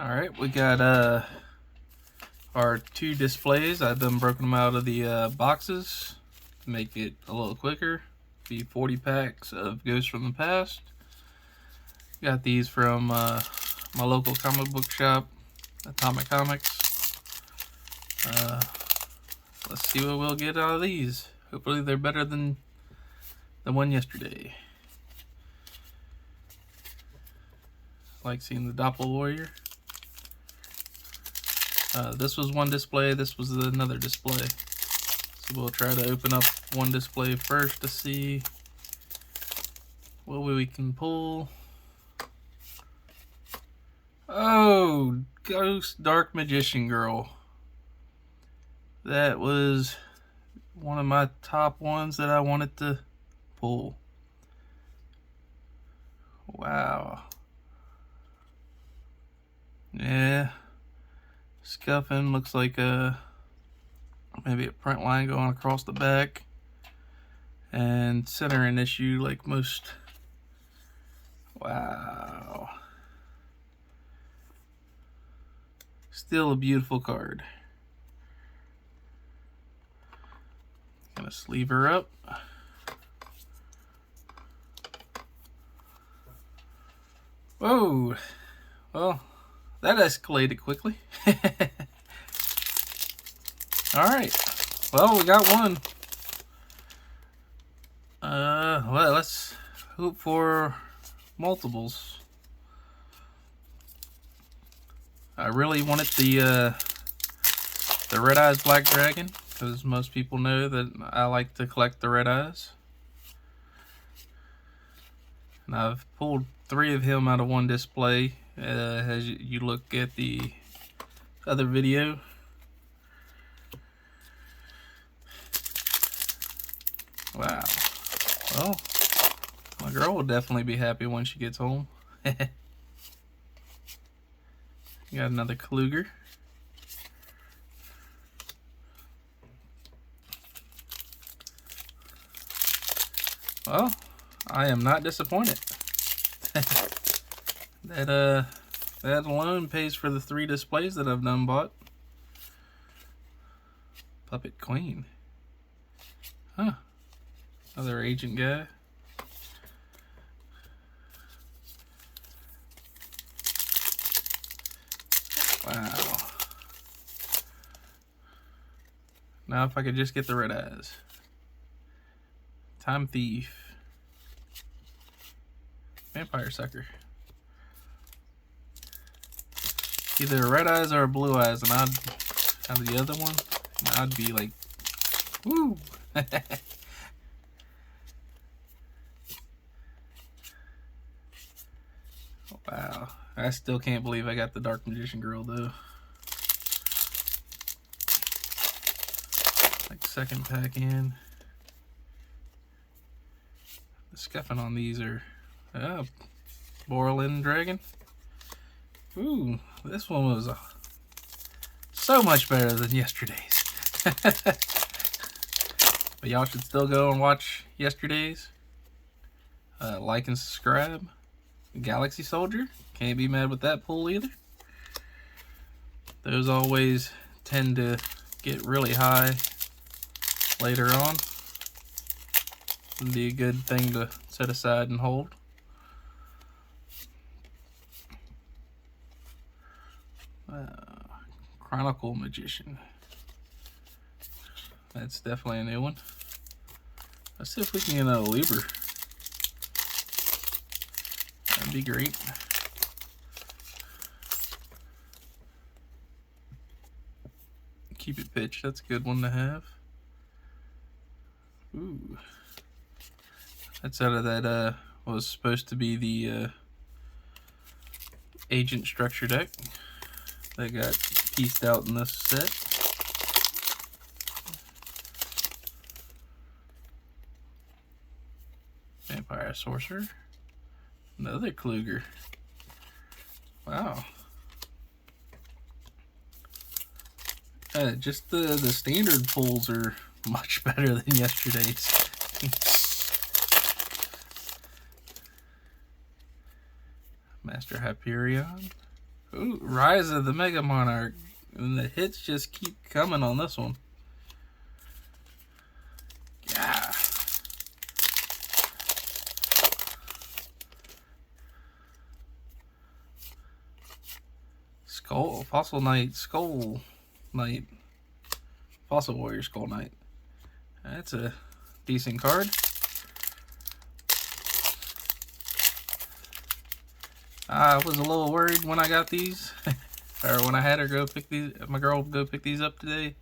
Alright, we got our two displays. I've been broken them out of the boxes to make it a little quicker. Be 40 packs of Ghosts from the Past. Got these from my local comic book shop, Atomic Comics. Let's see what we'll get out of these. Hopefully they're better than the one yesterday. Like seeing the Doppel Warrior. This was one display, this was another display. So we'll try to open up one display first to see what we can pull. Oh, Ghost Dark Magician Girl. That was one of my top ones that I wanted to pull. Wow. Yeah. Scuffing, looks like maybe a print line going across the back. And centering issue like most. Wow. Still a beautiful card. Gonna sleeve her up. Whoa. Well, that escalated quickly. Alright. Well, we got one. Well, let's hope for multiples. I really wanted the Red Eyes Black Dragon, because most people know that I like to collect the Red Eyes. And I've pulled 3 of him out of one display, as you look at the other video. Wow. Well, my girl will definitely be happy when she gets home. Got another Kluger. Well, I am not disappointed. That alone pays for the 3 displays that I've done bought. Puppet Queen. Huh. Another agent guy. Wow. Now if I could just get the Red Eyes. Time Thief. Vampire Sucker. Either Red Eyes or Blue Eyes, and I'd have the other one, and I'd be like, woo! Wow. I still can't believe I got the Dark Magician Girl, though. Like, second pack in. The scuffing on these are... Borland Dragon. Ooh, this one was so much better than yesterday's. But y'all should still go and watch yesterday's. Like and subscribe. Galaxy Soldier. Can't be mad with that pull either. Those always tend to get really high later on. Would be a good thing to set aside and hold. Chronicle Magician. That's definitely a new one. Let's see if we can get a Lieber. That'd be great. Keep It Pitch, that's a good one to have. Ooh. That's out of that, what was supposed to be the Agent Structure deck that got pieced out in this set. Vampire Sorcerer. Another Kluger. Wow. Just the standard pulls are much better than yesterday's. Master Hyperion. Ooh, Rise of the Mega Monarch. And the hits just keep coming on this one. Yeah. Skull, Fossil Knight, Skull Knight. Fossil Warrior, Skull Knight. That's a decent card. I was a little worried when I got these, or when I had her go pick these, my girl go pick these up today,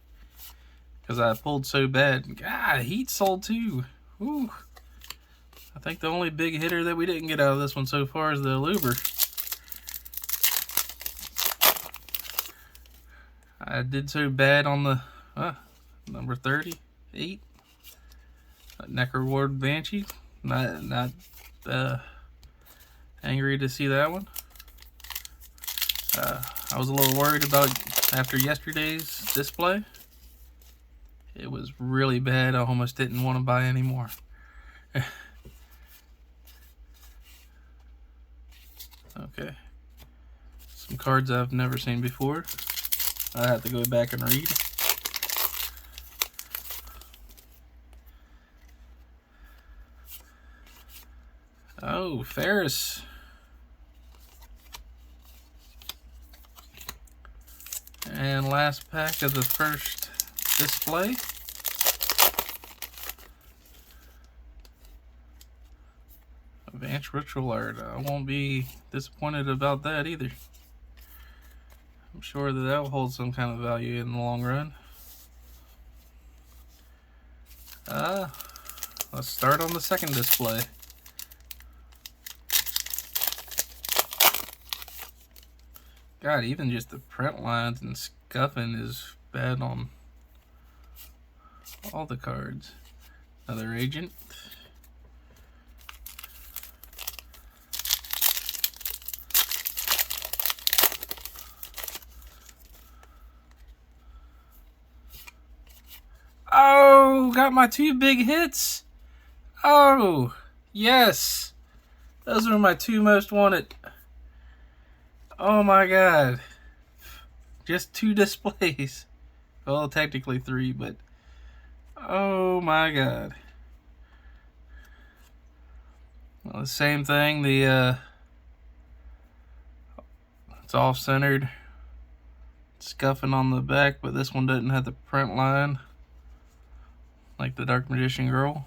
because I pulled so bad. God, Heat sold too. Ooh. I think the only big hitter that we didn't get out of this one so far is the Luber. I did so bad on the number 38 Necroward Banshee. Not angry to see that one. I was a little worried about after yesterday's display. It was really bad. I almost didn't want to buy any more. Okay. Some cards I've never seen before. I have to go back and read. Oh, Ferris. And last pack of the first display. Advanced Ritual Art. I won't be disappointed about that either. I'm sure that will hold some kind of value in the long run. Let's start on the second display. God, even just the print lines and scuffing is bad on all the cards. Another agent. Oh, got my two big hits. Oh, yes. Those are my two most wanted. Oh my God. Just two displays. Well, technically three, but oh my God. Well, the same thing. The it's off-centered, scuffing on the back, but this one doesn't have the print line like the Dark Magician Girl.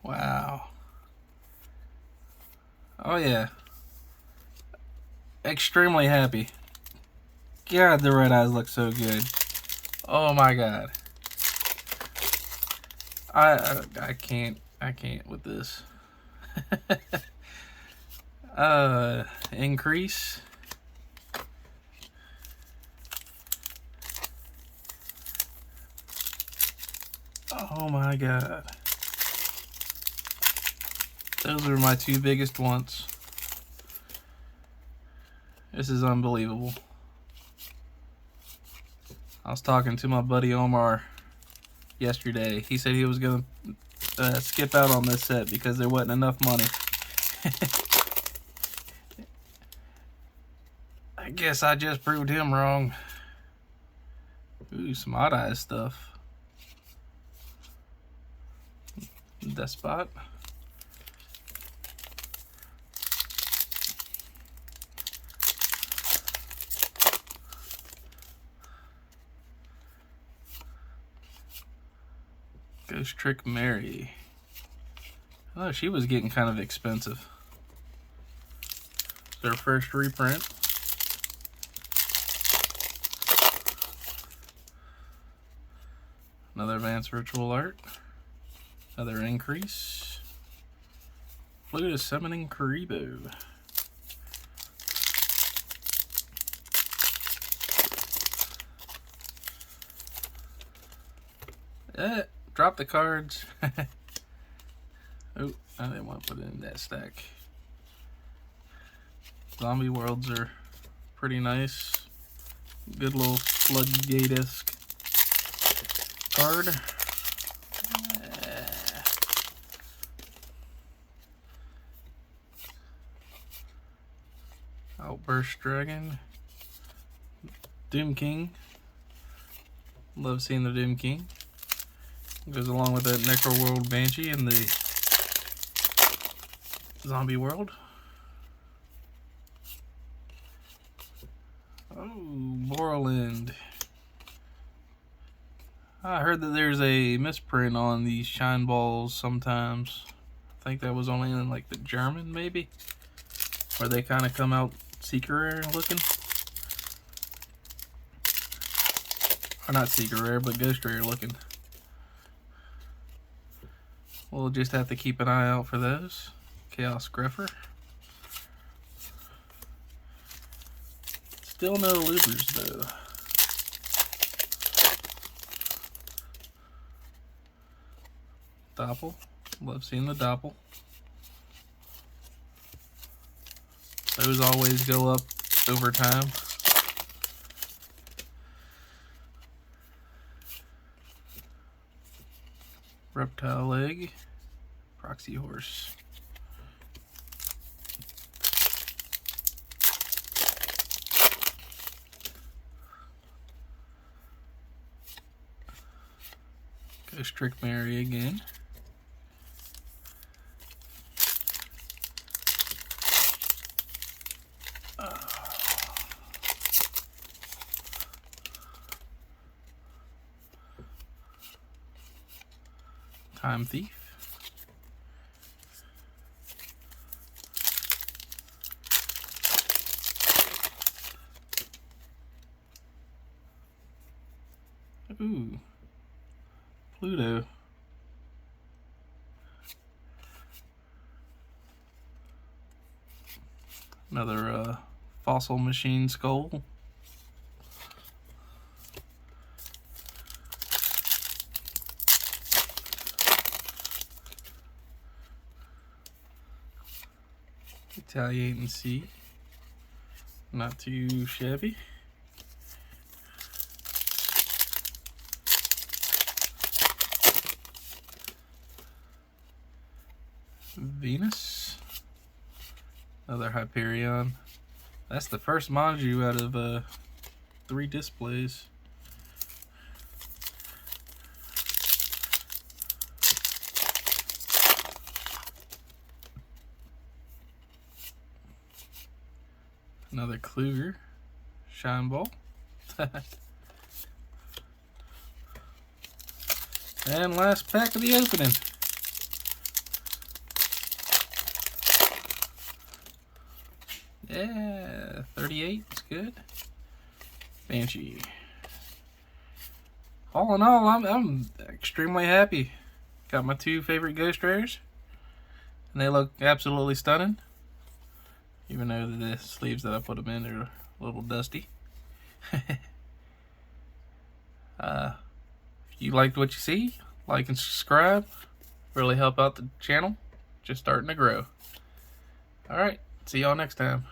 Wow. Oh yeah. Extremely happy. God, the red eyes look so good. Oh my God. I can't with this. Increase. Oh my God. Those are my two biggest ones. This is unbelievable. I was talking to my buddy Omar yesterday. He said he was going to skip out on this set because there wasn't enough money. I guess I just proved him wrong. Ooh, some Odd Eyes stuff. Despot. Ghost Trick Mary. Oh, she was getting kind of expensive. It's their first reprint. Another Advanced Ritual Art. Another Increase. Fluid Summoning Karibo. Drop the cards. Oh, I didn't want to put it in that stack. Zombie Worlds are pretty nice. Good little floodgate-esque card. Outburst Dragon. Doom King. Love seeing the Doom King. Goes along with that Necroworld Banshee in the Zombie World. Oh, Borland. I heard that there's a misprint on these shine balls sometimes. I think that was only in like the German, maybe, where they kind of come out secret rare looking. Or not secret rare, but ghost rare looking. We'll just have to keep an eye out for those. Chaos Grepher. Still no loopers though. Doppel. Love seeing the Doppel. Those always go up over time. Reptile Leg. Proxy Horse. Ghost Trick Mary again. Time Thief. Ooh. Pluto. Another Fossil Machine Skull. Italian Sea. Not too shabby. Venus. Another Hyperion. That's the first Manju out of 3 displays. Another Kluger. Shine Ball. And last pack of the opening. Yeah, 38 is good. Banshee. All in all, I'm extremely happy. Got my 2 favorite ghost rares, and they look absolutely stunning. Even though the sleeves that I put them in are a little dusty. If you liked what you see, like and subscribe. Really help out the channel. Just starting to grow. Alright, see y'all next time.